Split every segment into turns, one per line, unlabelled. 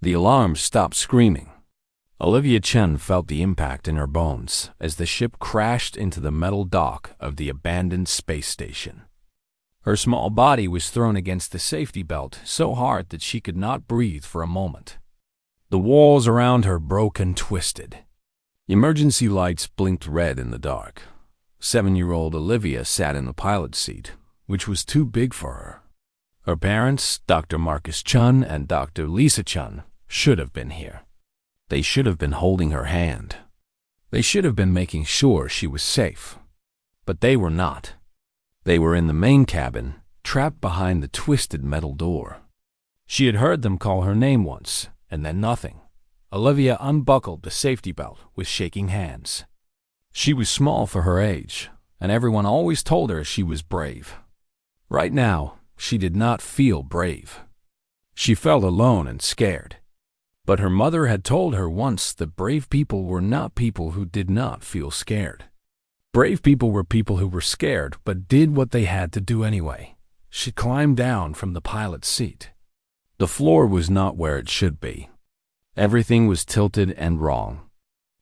The alarm stopped screaming. Olivia Chen felt the impact in her bones as the ship crashed into the metal dock of the abandoned space station. Her small body was thrown against the safety belt so hard that she could not breathe for a moment. The walls around her broke and twisted. Emergency lights blinked red in the dark. 7-year-old Olivia sat in the pilot's seat, which was too big for her. Her parents, Dr. Marcus Chun and Dr. Lisa Chun, should have been here. They should have been holding her hand. They should have been making sure she was safe. But they were not. They were in the main cabin, trapped behind the twisted metal door. She had heard them call her name once, and then nothing. Olivia unbuckled the safety belt with shaking hands. She was small for her age, and everyone always told her she was brave. Right now, she did not feel brave. She felt alone and scared. But her mother had told her once that brave people were not people who did not feel scared. Brave people were people who were scared but did what they had to do anyway. She climbed down from the pilot's seat. The floor was not where it should be. Everything was tilted and wrong.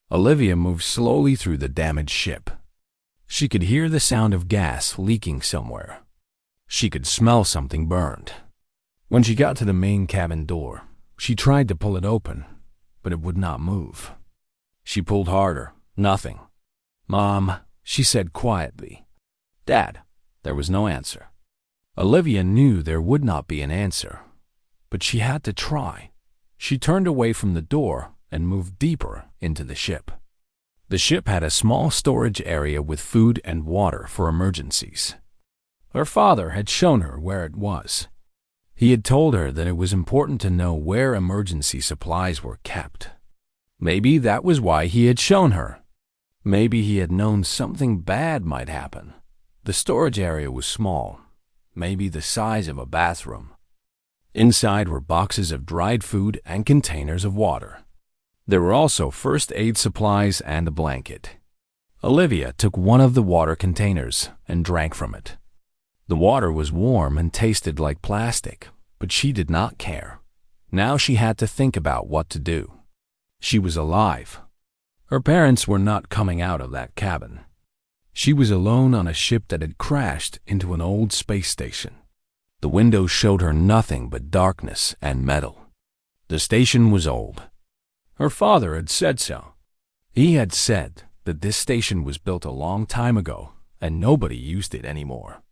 Olivia moved slowly through the damaged ship. She could hear the sound of gas leaking somewhere. She could smell something burned. When she got to the main cabin door, she tried to pull it open, but it would not move. She pulled harder. Nothing. "Mom," she said quietly. "Dad." There was no answer. Olivia knew there would not be an answer, but she had to try. She turned away from the door and moved deeper into the ship. The ship had a small storage area with food and water for emergencies. Her father had shown her where it was. He had told her that it was important to know where emergency supplies were kept. Maybe that was why he had shown her. Maybe he had known something bad might happen. The storage area was small, maybe the size of a bathroom. Inside were boxes of dried food and containers of water. There were also first aid supplies and a blanket. Olivia took one of the water containers and drank from it. The water was warm and tasted like plastic, but she did not care. Now she had to think about what to do. She was alive. Her parents were not coming out of that cabin. She was alone on a ship that had crashed into an old space station. The windows showed her nothing but darkness and metal. The station was old. Her father had said so. He had said that this station was built a long time ago and nobody used it anymore.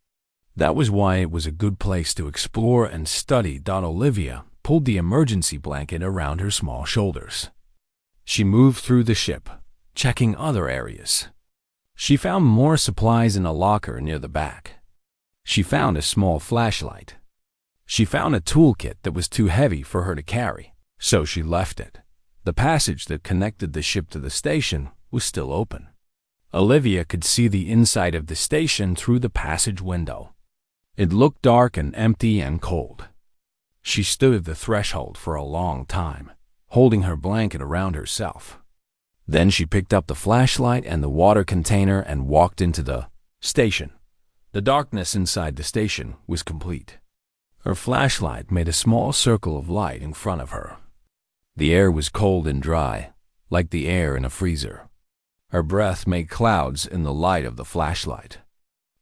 That was why it was a good place to explore and study. Olivia pulled the emergency blanket around her small shoulders. She moved through the ship, checking other areas. She found more supplies in a locker near the back. She found a small flashlight. She found a toolkit that was too heavy for her to carry, so she left it. The passage that connected the ship to the station was still open. Olivia could see the inside of the station through the passage window. It looked dark and empty and cold. She stood at the threshold for a long time, holding her blanket around herself. Then she picked up the flashlight and the water container and walked into the station. The darkness inside the station was complete. Her flashlight made a small circle of light in front of her. The air was cold and dry, like the air in a freezer. Her breath made clouds in the light of the flashlight.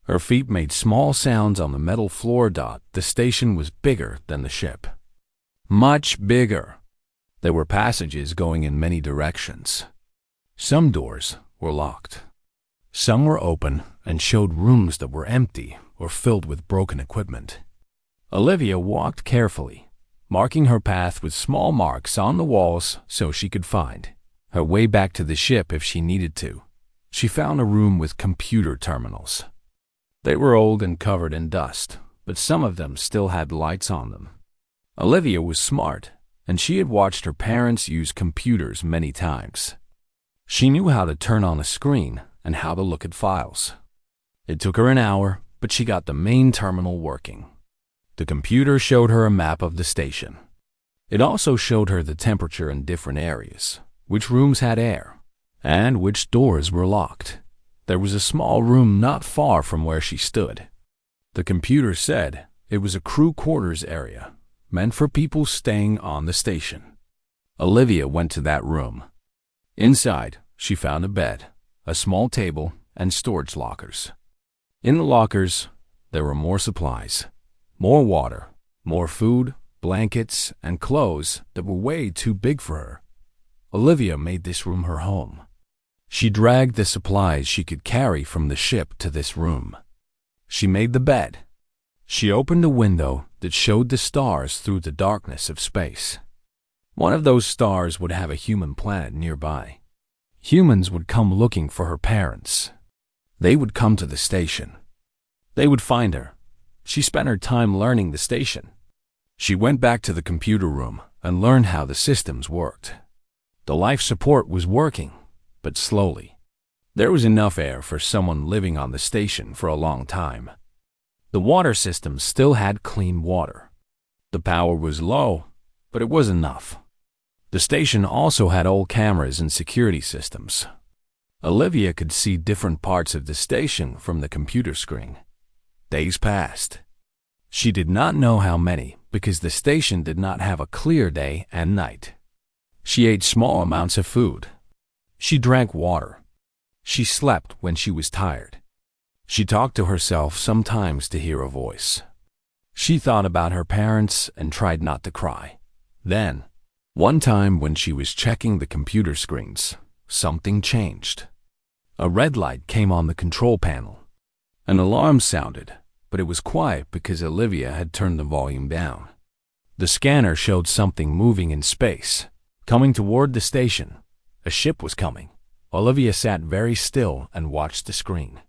Her feet made small sounds on the metal floor. The station was bigger than the ship. Much bigger. There were passages going in many directions. Some doors were locked. Some were open and showed rooms that were empty or filled with broken equipment. Olivia walked carefully, marking her path with small marks on the walls so she could find her way back to the ship if she needed to. She found a room with computer terminals. They were old and covered in dust, but some of them still had lights on them. Olivia was smart, and she had watched her parents use computers many times. She knew how to turn on a screen and how to look at files. It took her an hour, but she got the main terminal working. The computer showed her a map of the station. It also showed her the temperature in different areas, which rooms had air, and which doors were locked. There was a small room not far from where she stood. The computer said it was a crew quarters area, meant for people staying on the station. Olivia went to that room. Inside, she found a bed, a small table, and storage lockers. In the lockers, there were more supplies, more water, more food, blankets, and clothes that were way too big for her. Olivia made this room her home. She dragged the supplies she could carry from the ship to this room. She made the bed. She opened a window that showed the stars through the darkness of space. One of those stars would have a human planet nearby. Humans would come looking for her parents. They would come to the station. They would find her. She spent her time learning the station. She went back to the computer room and learned how the systems worked. The life support was working, but slowly. There was enough air for someone living on the station for a long time. The water system still had clean water. The power was low, but it was enough. The station also had old cameras and security systems. Olivia could see different parts of the station from the computer screen. Days passed. She did not know how many because the station did not have a clear day and night. She ate small amounts of food. She drank water. She slept when she was tired. She talked to herself sometimes to hear a voice. She thought about her parents and tried not to cry. Then, one time when she was checking the computer screens, something changed. A red light came on the control panel. An alarm sounded, but it was quiet because Olivia had turned the volume down. The scanner showed something moving in space, coming toward the station. A ship was coming. Olivia sat very still and watched the screen.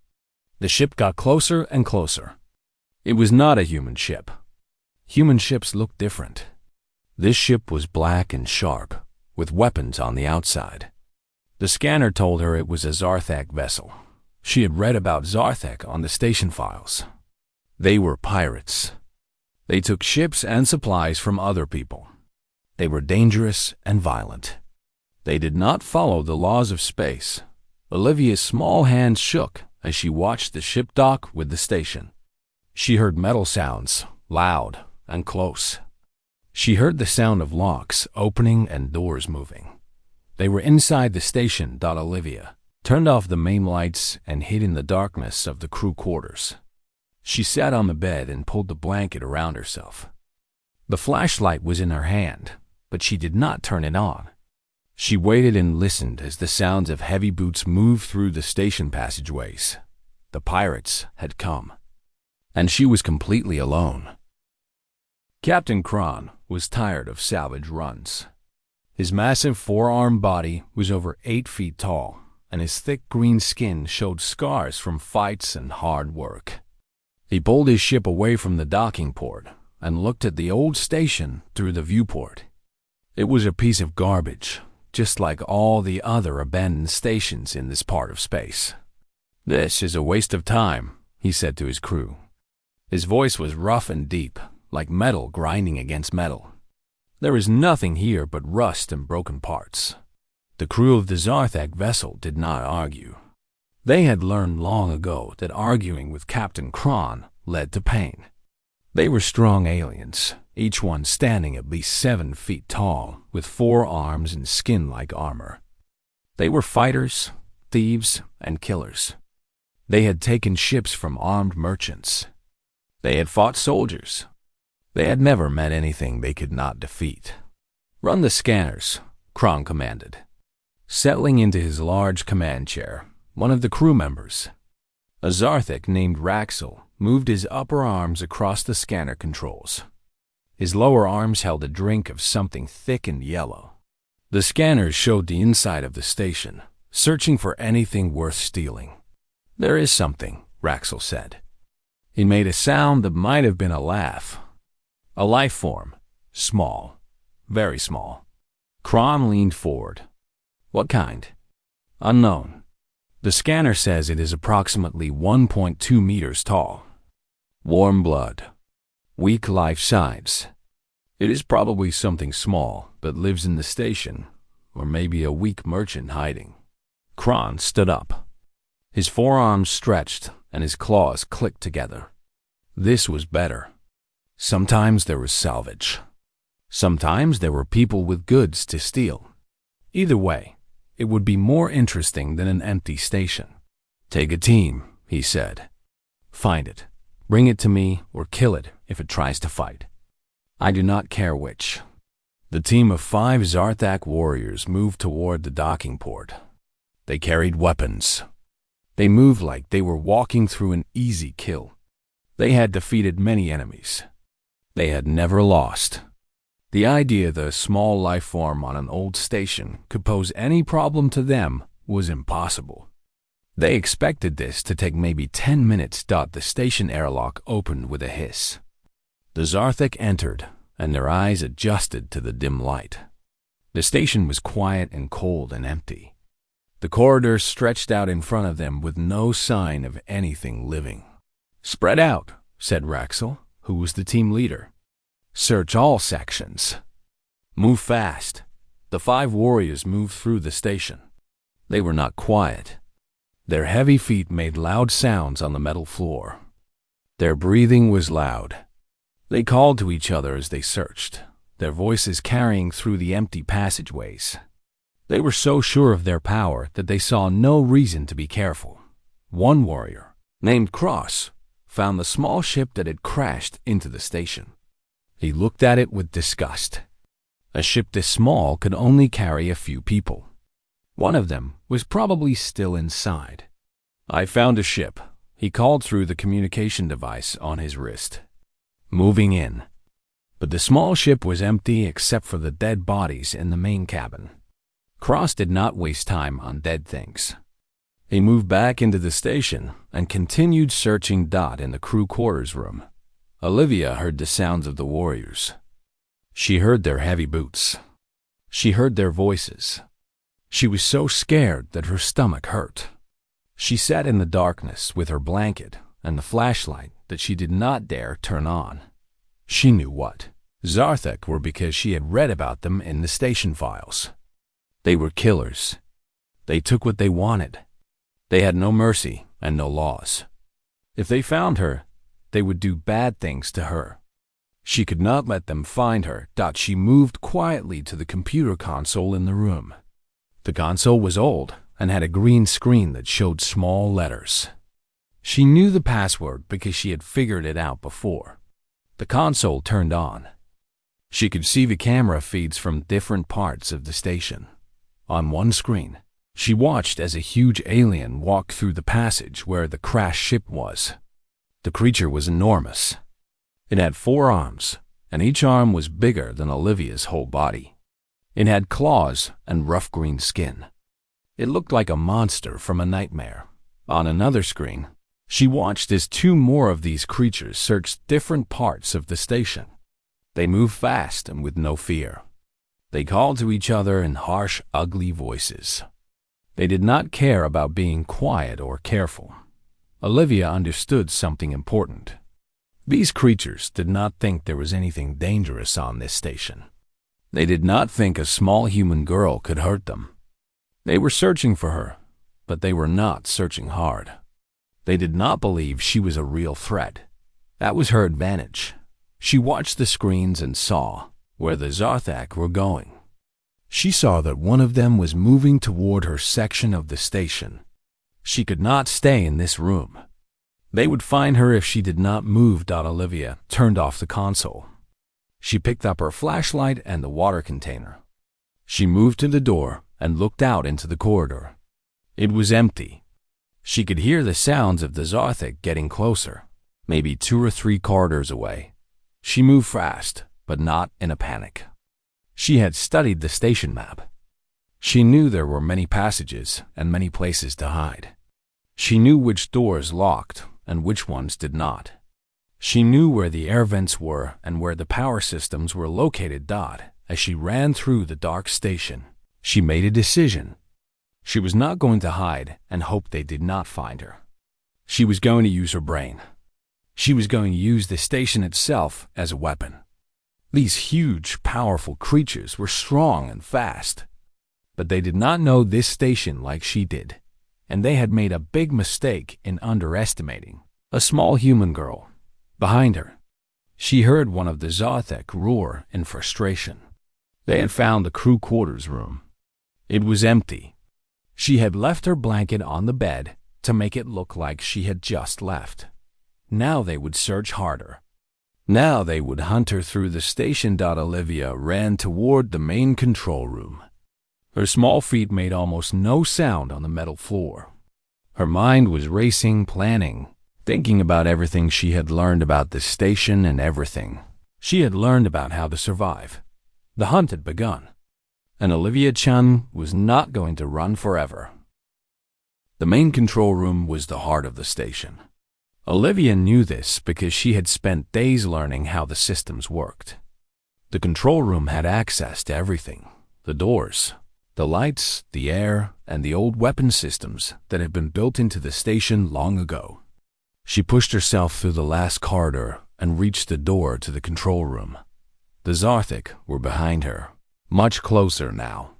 The ship got closer and closer. It was not a human ship. Human ships looked different. This ship was black and sharp, with weapons on the outside. The scanner told her it was a Zarthak vessel. She had read about Zarthak on the station files. They were pirates. They took ships and supplies from other people. They were dangerous and violent. They did not follow the laws of space. Olivia's small hands shook as she watched the ship dock with the station. She heard metal sounds, loud and close. She heard the sound of locks opening and doors moving. They were inside the station. Olivia turned off the main lights and hid in the darkness of the crew quarters. She sat on the bed and pulled the blanket around herself. The flashlight was in her hand, but she did not turn it on. She waited and listened as the sounds of heavy boots moved through the station passageways. The pirates had come, and she was completely alone. Captain Kron was tired of salvage runs. His massive four-armed body was over 8 feet tall, and his thick green skin showed scars from fights and hard work. He pulled his ship away from the docking port and looked at the old station through the viewport. It was a piece of garbage, just like all the other abandoned stations in this part of space. "This is a waste of time," he said to his crew. His voice was rough and deep, like metal grinding against metal. There is nothing here but rust and broken parts. The crew of the Zarthak vessel did not argue. They had learned long ago that arguing with Captain Kron led to pain. They were strong aliens, each one standing at least 7 feet tall, with 4 arms and skin like armor. They were fighters, thieves, and killers. They had taken ships from armed merchants. They had fought soldiers. They had never met anything they could not defeat. "Run the scanners," Kron commanded. Settling into his large command chair, one of the crew members, a Zarthak named Raxel, moved his upper arms across the scanner controls. His lower arms held a drink of something thick and yellow. The scanners showed the inside of the station, searching for anything worth stealing. "There is something," Raxel said. He made a sound that might have been a laugh. "A life form. Small. Very small." Kron leaned forward. "What kind?" "Unknown. The scanner says it is approximately 1.2 meters tall. Warm blood. Weak life signs. It is probably something small that lives in the station, or maybe a weak merchant hiding." Kron stood up. His forearms stretched and his claws clicked together. This was better. Sometimes there was salvage. Sometimes there were people with goods to steal. Either way, it would be more interesting than an empty station. "Take a team," he said. "Find it. Bring it to me or kill it if it tries to fight. I do not care which." The team of 5 Zarthak warriors moved toward the docking port. They carried weapons. They moved like they were walking through an easy kill. They had defeated many enemies. They had never lost. The idea that a small life form on an old station could pose any problem to them was impossible. They expected this to take maybe 10 minutes. The station airlock opened with a hiss. The Zarthak entered, and their eyes adjusted to the dim light. The station was quiet and cold and empty. The corridor stretched out in front of them with no sign of anything living. "Spread out," said Raxel, who was the team leader. "Search all sections. Move fast." The 5 warriors moved through the station. They were not quiet. Their heavy feet made loud sounds on the metal floor. Their breathing was loud. They called to each other as they searched, their voices carrying through the empty passageways. They were so sure of their power that they saw no reason to be careful. One warrior, named Cross, found the small ship that had crashed into the station. He looked at it with disgust. A ship this small could only carry a few people. One of them was probably still inside. "I found a ship," he called through the communication device on his wrist. "Moving in." But the small ship was empty except for the dead bodies in the main cabin. Cross did not waste time on dead things. He moved back into the station and continued searching. In the crew quarters room, Olivia heard the sounds of the warriors. She heard their heavy boots. She heard their voices. She was so scared that her stomach hurt. She sat in the darkness with her blanket and the flashlight that she did not dare turn on. She knew what Zarthak were because she had read about them in the station files. They were killers. They took what they wanted. They had no mercy and no laws. If they found her, they would do bad things to her. She could not let them find her. She moved quietly to the computer console in the room. The console was old and had a green screen that showed small letters. She knew the password because she had figured it out before. The console turned on. She could see the camera feeds from different parts of the station. On one screen, she watched as a huge alien walked through the passage where the crashed ship was. The creature was enormous. It had 4 arms, and each arm was bigger than Olivia's whole body. It had claws and rough green skin. It looked like a monster from a nightmare. On another screen, she watched as 2 more of these creatures searched different parts of the station. They moved fast and with no fear. They called to each other in harsh, ugly voices. They did not care about being quiet or careful. Olivia understood something important. These creatures did not think there was anything dangerous on this station. They did not think a small human girl could hurt them. They were searching for her, but they were not searching hard. They did not believe she was a real threat. That was her advantage. She watched the screens and saw where the Zarthak were going. She saw that one of them was moving toward her section of the station. She could not stay in this room. They would find her if she did not move. Olivia turned off the console. She picked up her flashlight and the water container. She moved to the door and looked out into the corridor. It was empty. She could hear the sounds of the Zarthak getting closer, maybe 2 or 3 corridors away. She moved fast, but not in a panic. She had studied the station map. She knew there were many passages and many places to hide. She knew which doors locked and which ones did not. She knew where the air vents were and where the power systems were located. As she ran through the dark station, she made a decision. She was not going to hide and hope they did not find her. She was going to use her brain. She was going to use the station itself as a weapon. These huge, powerful creatures were strong and fast, but they did not know this station like she did, and they had made a big mistake in underestimating a small human girl. Behind her, She heard one of the Zarthek roar in frustration. They had found the crew quarters room. It was empty. She had left her blanket on the bed to make it look like she had just left. Now they would search harder. Now they would hunt her through the station. Olivia ran toward the main control room. Her small feet made almost no sound on the metal floor. Her mind was racing, planning, thinking about everything she had learned about the station and everything she had learned about how to survive. The hunt had begun, and Olivia-chan was not going to run forever. The main control room was the heart of the station. Olivia knew this because she had spent days learning how the systems worked. The control room had access to everything: the doors, the lights, the air, and the old weapon systems that had been built into the station long ago. She pushed herself through the last corridor and reached the door to the control room. The Zarthek were behind her, much closer now.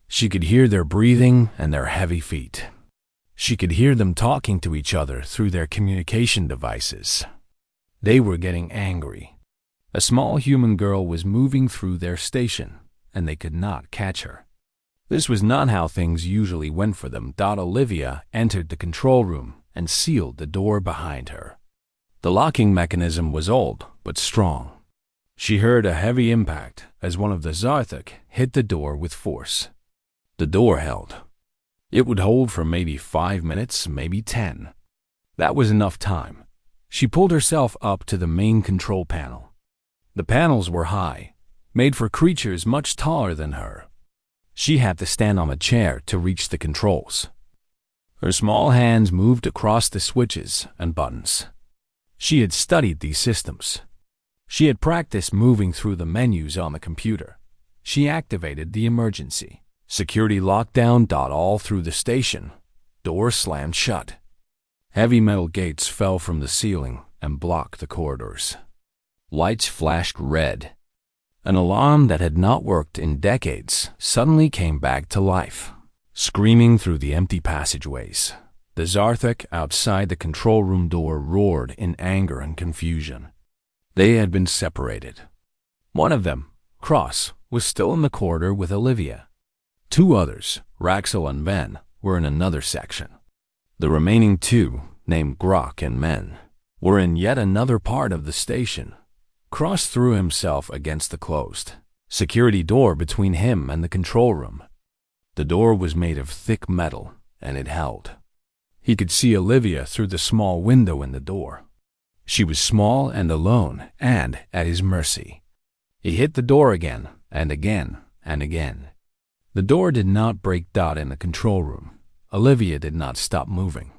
She could hear their breathing and their heavy feet. She could hear them talking to each other through their communication devices. They were getting angry. A small human girl was moving through their station, and they could not catch her. This was not how things usually went for them. Olivia entered the control room and sealed the door behind her. The locking mechanism was old but strong. She heard a heavy impact as one of the Zarthek hit the door with force. The door held. It would hold for maybe 5 minutes, maybe 10. That was enough time. She pulled herself up to the main control panel. The panels were high, made for creatures much taller than her. She had to stand on a chair to reach the controls. Her small hands moved across the switches and buttons. She had studied these systems. She had practiced moving through the menus on the computer. She activated the emergency security lockdown. All through the station, doors slammed shut. Heavy metal gates fell from the ceiling and blocked the corridors. Lights flashed red. An alarm that had not worked in decades suddenly came back to life, screaming through the empty passageways. The Zarthek outside the control room door roared in anger and confusion. They had been separated. One of them, Cross, was still in the corridor with Olivia. 2 others, Raxel and Ben, were in another section. The remaining 2, named Grok and Men, were in yet another part of the station. Cross threw himself against the closed security door between him and the control room. The door was made of thick metal, and it held. He could see Olivia through the small window in the door. She was small and alone and at his mercy. He hit the door again and again and again. The door did not break. In the control room, Olivia did not stop moving.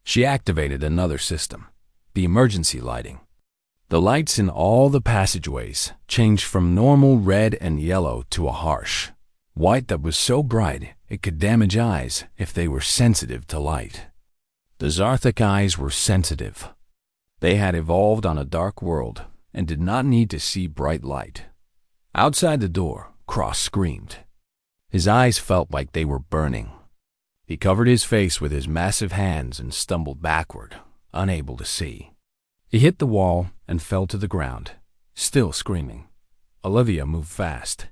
She activated another system, the emergency lighting. The lights in all the passageways changed from normal red and yellow to a harsh white that was so bright it could damage eyes if they were sensitive to light. The Zarthek eyes were sensitive. They had evolved on a dark world and did not need to see bright light. Outside the door, Cross screamed. His eyes felt like they were burning. He covered his face with his massive hands and stumbled backward, unable to see. He hit the wall and fell to the ground, still screaming. Olivia moved fast.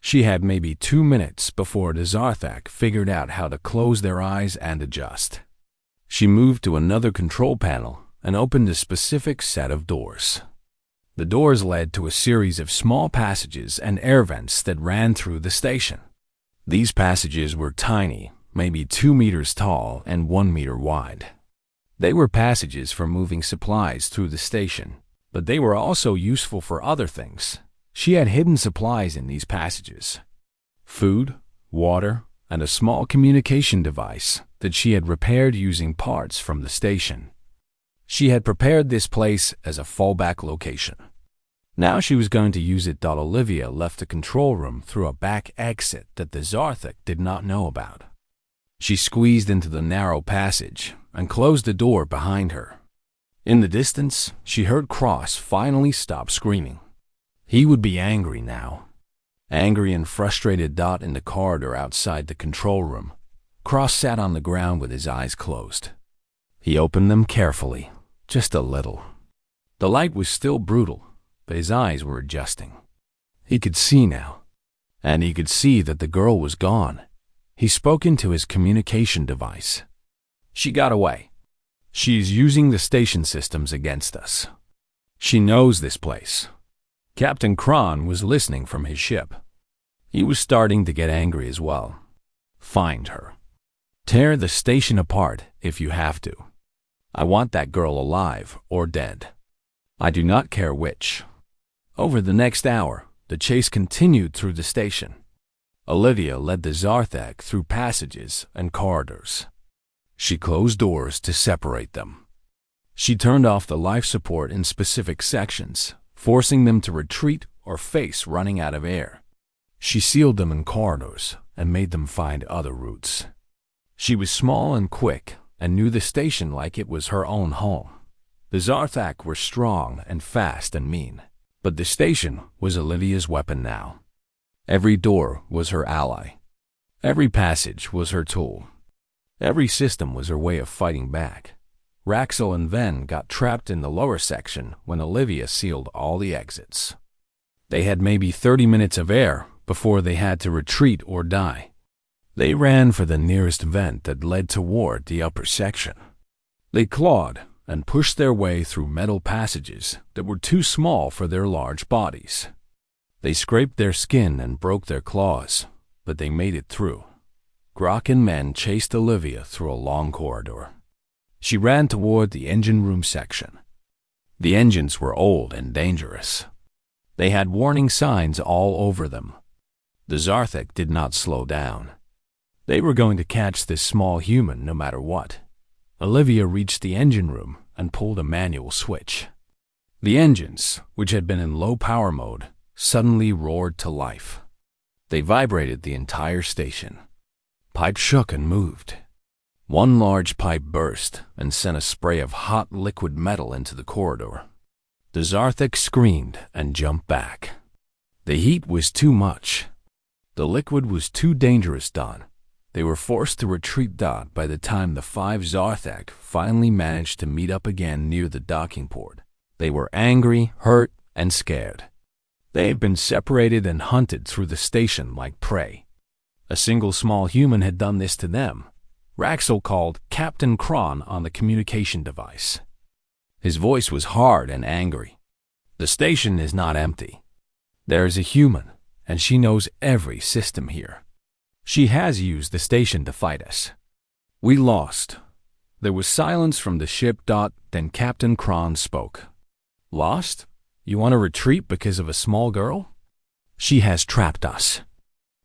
She had maybe 2 minutes before the Zarthek figured out how to close their eyes and adjust. She moved to another control panel and opened a specific set of doors. The doors led to a series of small passages and air vents that ran through the station. These passages were tiny, maybe 2 meters tall and 1 meter wide. They were passages for moving supplies through the station, but they were also useful for other things. She had hidden supplies in these passages: food, water, and a small communication device that she had repaired using parts from the station. She had prepared this place as a fallback location. Now she was going to use it. Olivia left the control room through a back exit that the Zarthek did not know about. She squeezed into the narrow passage and closed the door behind her. In the distance, she heard Cross finally stop screaming. He would be angry now. Angry and frustrated. In the corridor outside the control room, Cross sat on the ground with his eyes closed. He opened them carefully, just a little. The light was still brutal, but his eyes were adjusting. He could see now, and he could see that the girl was gone. He spoke into his communication device. She got away. She's using the station systems against us. She knows this place. Captain Kron was listening from his ship. He was starting to get angry as well. Find her. Tear the station apart if you have to. I want that girl alive or dead. I do not care which. Over the next hour, the chase continued through the station. Olivia led the Zarthak through passages and corridors. She closed doors to separate them. She turned off the life support in specific sections, forcing them to retreat or face running out of air. She sealed them in corridors and made them find other routes. She was small and quick and knew the station like it was her own home. The Zarthak were strong and fast and mean, but the station was Olivia's weapon now. Every door was her ally. Every passage was her tool. Every system was her way of fighting back. Raxel and Ven got trapped in the lower section when Olivia sealed all the exits. They had maybe 30 minutes of air before they had to retreat or die. They ran for the nearest vent that led toward the upper section. They clawed and pushed their way through metal passages that were too small for their large bodies. They scraped their skin and broke their claws, but they made it through. Grok and men chased Olivia through a long corridor. She ran toward the engine room section. The engines were old and dangerous. They had warning signs all over them. The Zarthak did not slow down. They were going to catch this small human no matter what. Olivia reached the engine room and pulled a manual switch. The engines, which had been in low power mode, suddenly roared to life. They vibrated the entire station. Pipes shook and moved. One large pipe burst and sent a spray of hot liquid metal into the corridor. The Zarthak screamed and jumped back. The heat was too much. The liquid was too dangerous. They were forced to retreat. By the time the 5 Zarthak finally managed to meet up again near the docking port, they were angry, hurt, and scared. They had been separated and hunted through the station like prey. A single small human had done this to them. Raxel called Captain Kron on the communication device. His voice was hard and angry. The station is not empty. There is a human, and she knows every system here. She has used the station to fight us. We lost. There was silence from the ship. Then Captain Kron spoke. Lost? You want to retreat because of a small girl? She has trapped us.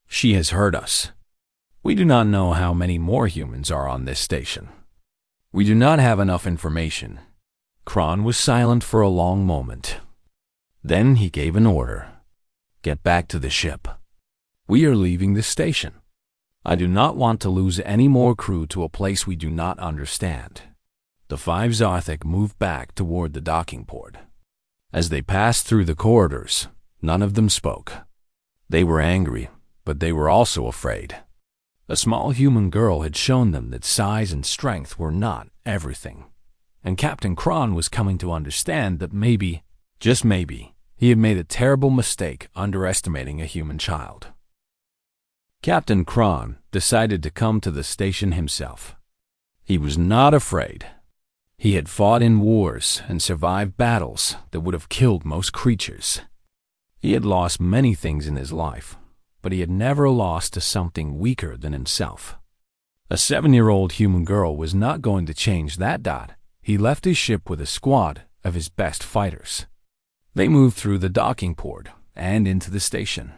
She has hurt us. We do not know how many more humans are on this station. We do not have enough information. Kron was silent for a long moment. Then he gave an order. Get back to the ship. We are leaving the station. I do not want to lose any more crew to a place we do not understand. The 5 Zarthak moved back toward the docking port. As they passed through the corridors, none of them spoke. They were angry, but they were also afraid. A small human girl had shown them that size and strength were not everything. And Captain Kron was coming to understand that maybe, just maybe, he had made a terrible mistake underestimating a human child. Captain Kron decided to come to the station himself. He was not afraid. He had fought in wars and survived battles that would have killed most creatures. He had lost many things in his life, but he had never lost to something weaker than himself. A 7-year-old human girl was not going to change that. He left his ship with a squad of his best fighters. They moved through the docking port and into the station.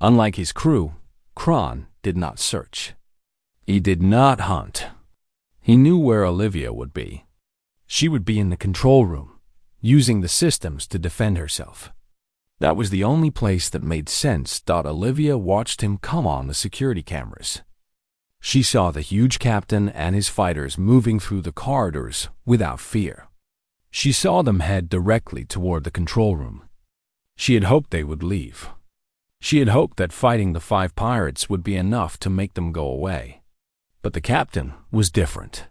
Unlike his crew, Kron did not search. He did not hunt. He knew where Olivia would be. She would be in the control room, using the systems to defend herself. That was the only place that made sense. Olivia watched him come on the security cameras. She saw the huge captain and his fighters moving through the corridors without fear. She saw them head directly toward the control room. She had hoped they would leave. She had hoped that fighting the 5 pirates would be enough to make them go away. But the captain was different.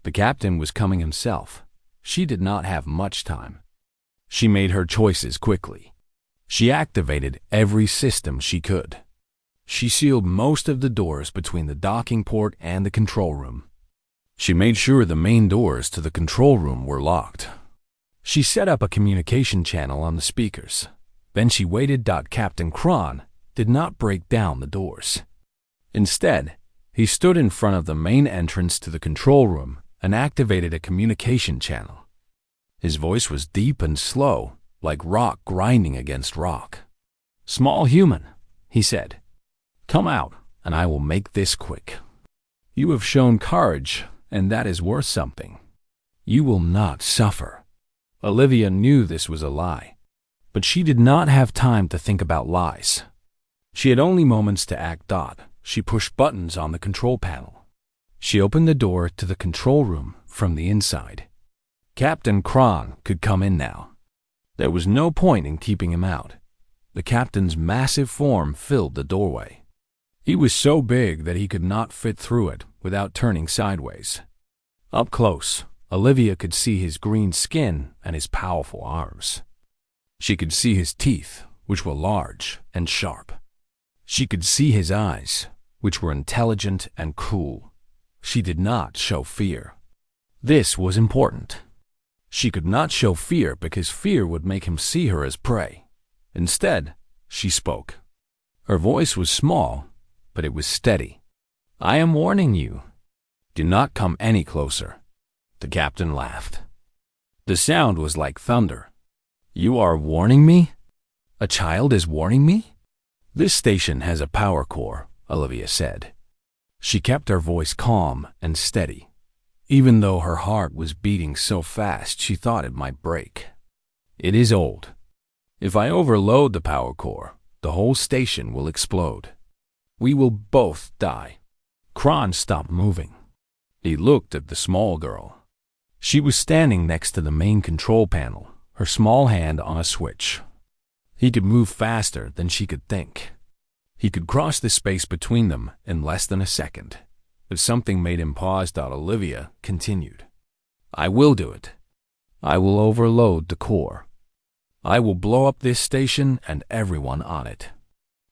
The captain was coming himself. She did not have much time. She made her choices quickly. She activated every system she could. She sealed most of the doors between the docking port and the control room. She made sure the main doors to the control room were locked. She set up a communication channel on the speakers. Then she waited. Captain Kron did not break down the doors. Instead, he stood in front of the main entrance to the control room and activated a communication channel. His voice was deep and slow, like rock grinding against rock. "Small human," he said. "Come out, and I will make this quick. You have shown courage, and that is worth something. You will not suffer." Olivia knew this was a lie, but she did not have time to think about lies. She had only moments to act. She pushed buttons on the control panel. She opened the door to the control room from the inside. Captain Kron could come in now. There was no point in keeping him out. The captain's massive form filled the doorway. He was so big that he could not fit through it without turning sideways. Up close, Olivia could see his green skin and his powerful arms. She could see his teeth, which were large and sharp. She could see his eyes, which were intelligent and cool. She did not show fear. This was important. She could not show fear because fear would make him see her as prey. Instead, she spoke. Her voice was small, but it was steady. "I am warning you. Do not come any closer." The captain laughed. The sound was like thunder. "You are warning me? A child is warning me?" "This station has a power core," Olivia said. She kept her voice calm and steady, even though her heart was beating so fast she thought it might break. "It is old. If I overload the power core, the whole station will explode. We will both die." Kron stopped moving. He looked at the small girl. She was standing next to the main control panel, her small hand on a switch. He could move faster than she could think. He could cross the space between them in less than a second. But something made him pause. Olivia continued. "I will do it. I will overload the core. I will blow up this station and everyone on it.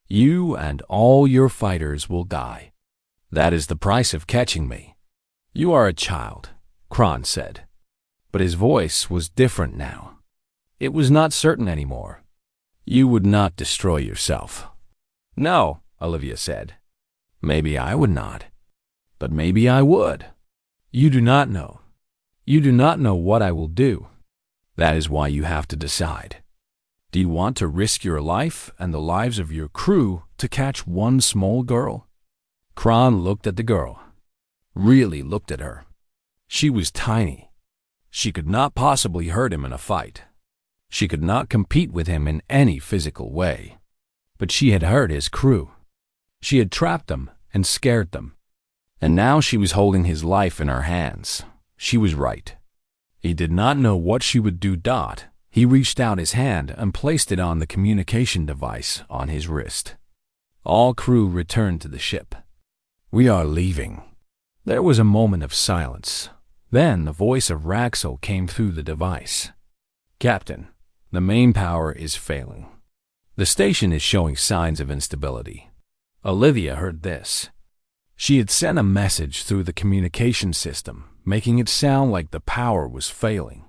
You and all your fighters will die. That is the price of catching me." "You are a child," Kron said. But his voice was different now. It was not certain anymore. "You would not destroy yourself." "No," Olivia said. "Maybe I would not. But maybe I would. You do not know. You do not know what I will do. That is why you have to decide. Do you want to risk your life and the lives of your crew to catch one small girl?" Kron looked at the girl. Really looked at her. She was tiny. She could not possibly hurt him in a fight. She could not compete with him in any physical way. But she had hurt his crew. She had trapped them and scared them. And now she was holding his life in her hands. She was right. He did not know what she would do. He reached out his hand and placed it on the communication device on his wrist. All crew returned to the ship. "We are leaving." There was a moment of silence. Then the voice of Raxel came through the device. "Captain, the main power is failing. The station is showing signs of instability." Olivia heard this. She had sent a message through the communication system, making it sound like the power was failing.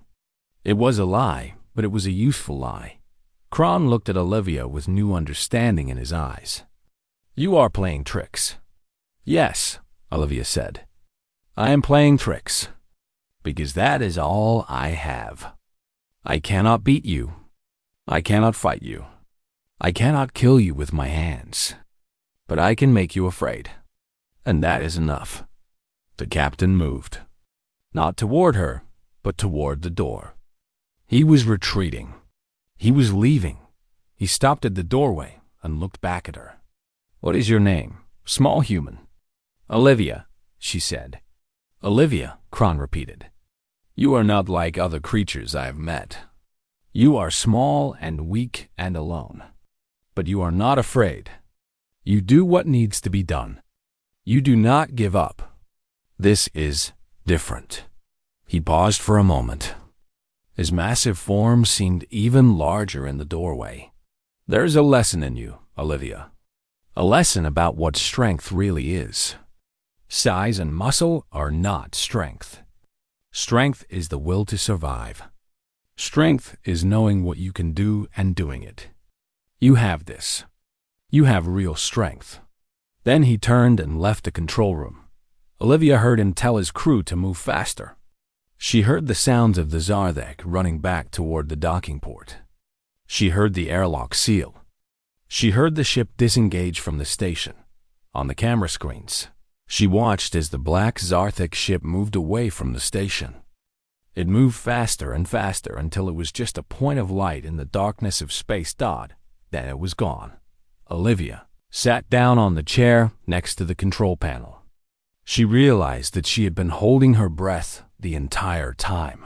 It was a lie, but it was a useful lie. Kron looked at Olivia with new understanding in his eyes. "You are playing tricks." "Yes," Olivia said. "I am playing tricks, because that is all I have. I cannot beat you. I cannot fight you. I cannot kill you with my hands. But I can make you afraid. And that is enough." The captain moved. Not toward her, but toward the door. He was retreating. He was leaving. He stopped at the doorway and looked back at her. "What is your name, small human?" "Olivia," she said. "Olivia," Kron repeated. "You are not like other creatures I have met. You are small and weak and alone. But you are not afraid. You do what needs to be done. You do not give up. This is different." He paused for a moment. His massive form seemed even larger in the doorway. "There's a lesson in you, Olivia. A lesson about what strength really is. Size and muscle are not strength. Strength is the will to survive. Strength is knowing what you can do and doing it. You have this. You have real strength." Then he turned and left the control room. Olivia heard him tell his crew to move faster. She heard the sounds of the Zarthek running back toward the docking port. She heard the airlock seal. She heard the ship disengage from the station. On the camera screens, she watched as the black Zarthek ship moved away from the station. It moved faster and faster until it was just a point of light in the darkness of space. Then it was gone. Olivia sat down on the chair next to the control panel. She realized that she had been holding her breath the entire time.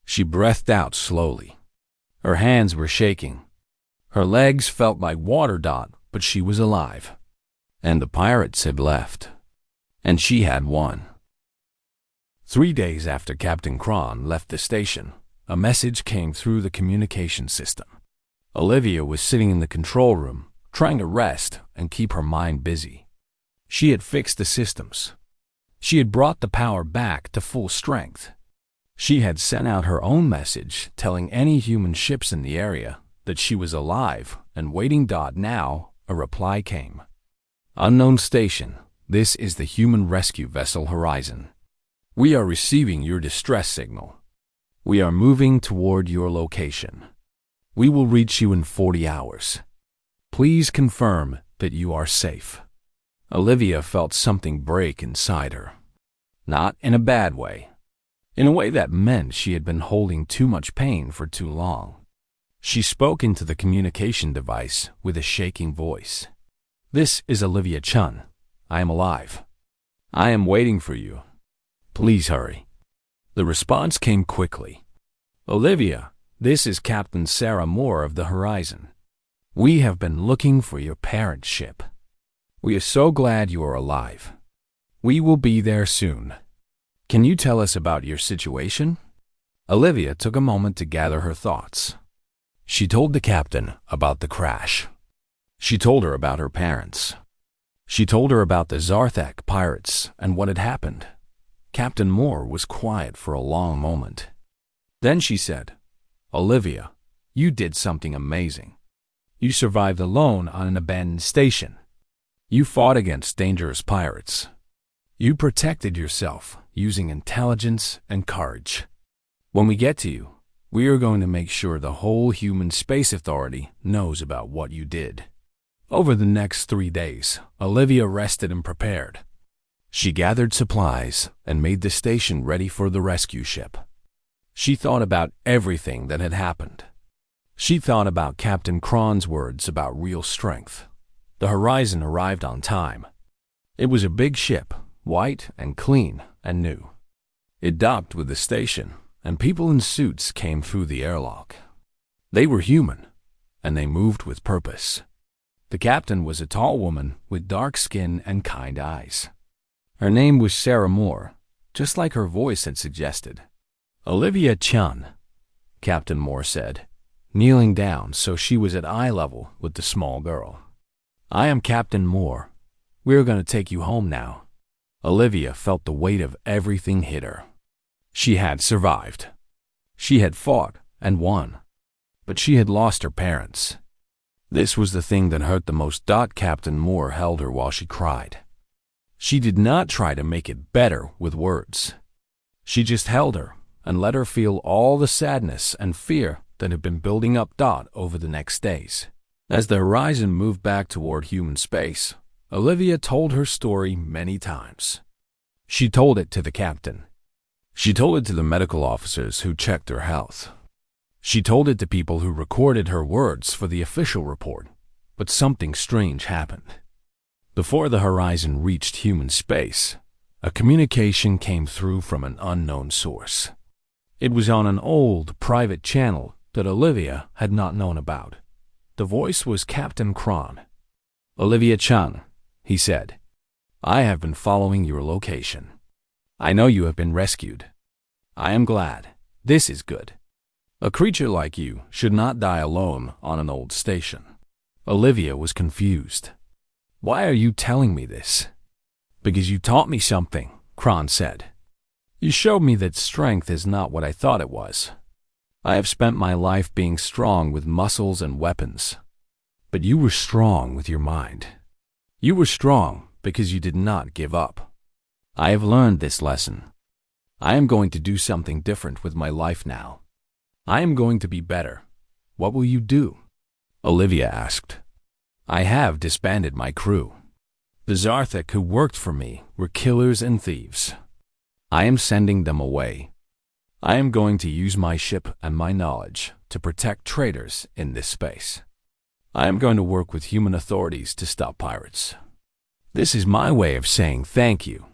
She breathed out slowly. Her hands were shaking. Her legs felt like water, but she was alive. And the pirates had left. And she had won. 3 days after Captain Kron left the station, a message came through the communication system. Olivia was sitting in the control room, trying to rest and keep her mind busy. She had fixed the systems. She had brought the power back to full strength. She had sent out her own message telling any human ships in the area that she was alive and waiting. Now, a reply came. "Unknown station, this is the human rescue vessel Horizon. We are receiving your distress signal. We are moving toward your location. We will reach you in 40 hours. Please confirm that you are safe." Olivia felt something break inside her. Not in a bad way. In a way that meant she had been holding too much pain for too long. She spoke into the communication device with a shaking voice. "This is Olivia Chun. I am alive. I am waiting for you. Please hurry." The response came quickly. "Olivia, this is Captain Sarah Moore of the Horizon. We have been looking for your parent ship. We are so glad you are alive. We will be there soon. Can you tell us about your situation?" Olivia took a moment to gather her thoughts. She told the captain about the crash. She told her about her parents. She told her about the Zarthek pirates and what had happened. Captain Moore was quiet for a long moment. Then she said, "Olivia, you did something amazing. You survived alone on an abandoned station. You fought against dangerous pirates. You protected yourself using intelligence and courage. When we get to you, we are going to make sure the whole Human Space Authority knows about what you did." Over the next 3 days, Olivia rested and prepared. She gathered supplies and made the station ready for the rescue ship. She thought about everything that had happened. She thought about Captain Kron's words about real strength. The Horizon arrived on time. It was a big ship, white and clean and new. It docked with the station, and people in suits came through the airlock. They were human, and they moved with purpose. The captain was a tall woman with dark skin and kind eyes. Her name was Sarah Moore, just like her voice had suggested. "Olivia Chun," Captain Moore said, kneeling down so she was at eye level with the small girl. "I am Captain Moore. We are going to take you home now." Olivia felt the weight of everything hit her. She had survived. She had fought and won. But she had lost her parents. This was the thing that hurt the most. Captain Moore held her while she cried. She did not try to make it better with words. She just held her and let her feel all the sadness and fear that had been building up. Over the next days, as the Horizon moved back toward human space, Olivia told her story many times. She told it to the captain. She told it to the medical officers who checked her health. She told it to people who recorded her words for the official report. But something strange happened. Before the Horizon reached human space, a communication came through from an unknown source. It was on an old, private channel that Olivia had not known about. The voice was Captain Kron. "Olivia Chun," he said, "I have been following your location. I know you have been rescued. I am glad. This is good. A creature like you should not die alone on an old station. Olivia was confused. Why are you telling me this? Because you taught me something, Kron said. You showed me that strength is not what I thought it was. I have spent my life being strong with muscles and weapons. But you were strong with your mind. You were strong because you did not give up. I have learned this lesson. I am going to do something different with my life now. I am going to be better. What will you do? Olivia asked. I have disbanded my crew. The Zarthak who worked for me were killers and thieves. I am sending them away. I am going to use my ship and my knowledge to protect traders in this space. I am going to work with human authorities to stop pirates. This is my way of saying thank you.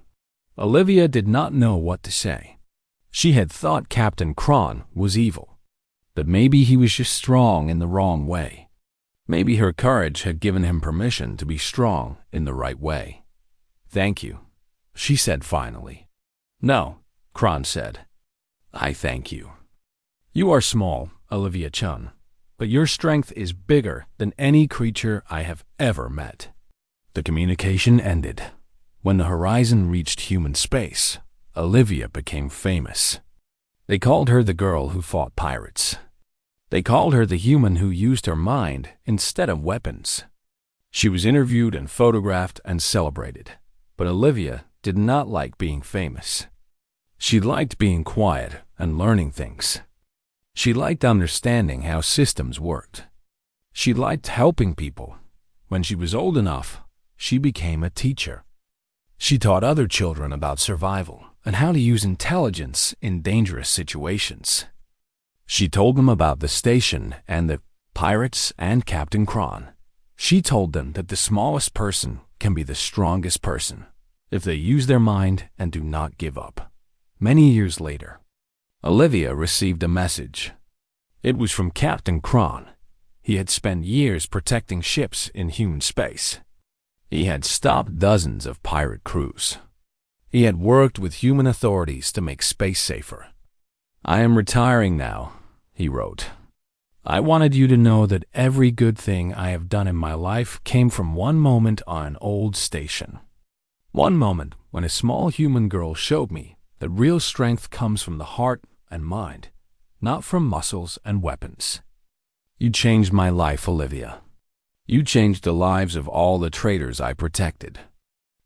Olivia did not know what to say. She had thought Captain Kron was evil, that maybe he was just strong in the wrong way. Maybe her courage had given him permission to be strong in the right way. Thank you, she said finally. No, Kron said. I thank you. You are small, Olivia-chan, but your strength is bigger than any creature I have ever met. The communication ended. When the horizon reached human space, Olivia became famous. They called her the girl who fought pirates. They called her the human who used her mind instead of weapons. She was interviewed and photographed and celebrated, but Olivia did not like being famous. She liked being quiet and learning things. She liked understanding how systems worked. She liked helping people. When she was old enough, she became a teacher. She taught other children about survival and how to use intelligence in dangerous situations. She told them about the station and the pirates and Captain Kron. She told them that the smallest person can be the strongest person if they use their mind and do not give up. Many years later, Olivia received a message. It was from Captain Kron. He had spent years protecting ships in human space. He had stopped dozens of pirate crews. He had worked with human authorities to make space safer. I am retiring now, he wrote. I wanted you to know that every good thing I have done in my life came from one moment on an old station. One moment when a small human girl showed me that real strength comes from the heart and mind, not from muscles and weapons. You changed my life, Olivia. You changed the lives of all the traders I protected.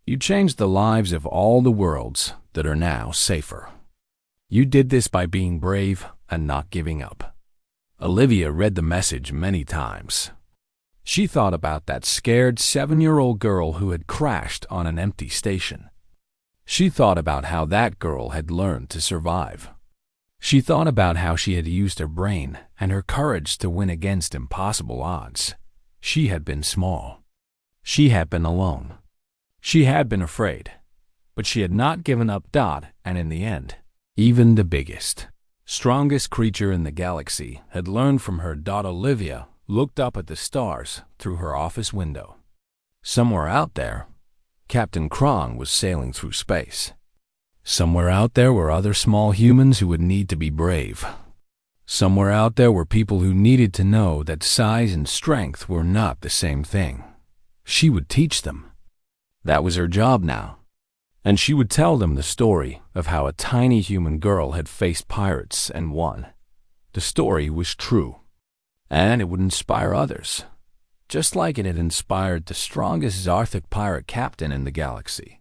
You changed the lives of all the worlds that are now safer. You did this by being brave and not giving up. Olivia read the message many times. She thought about that scared 7-year-old girl who had crashed on an empty station. She thought about how that girl had learned to survive. She thought about how she had used her brain and her courage to win against impossible odds. She had been small. She had been alone. She had been afraid. But she had not given up. And in the end, even the biggest, strongest creature in the galaxy had learned from her. Olivia looked up at the stars through her office window. Somewhere out there, Captain Kron was sailing through space. Somewhere out there were other small humans who would need to be brave. Somewhere out there were people who needed to know that size and strength were not the same thing. She would teach them. That was her job now. And she would tell them the story of how a tiny human girl had faced pirates and won. The story was true. And it would inspire others, just like it had inspired the strongest Zarthak pirate captain in the galaxy.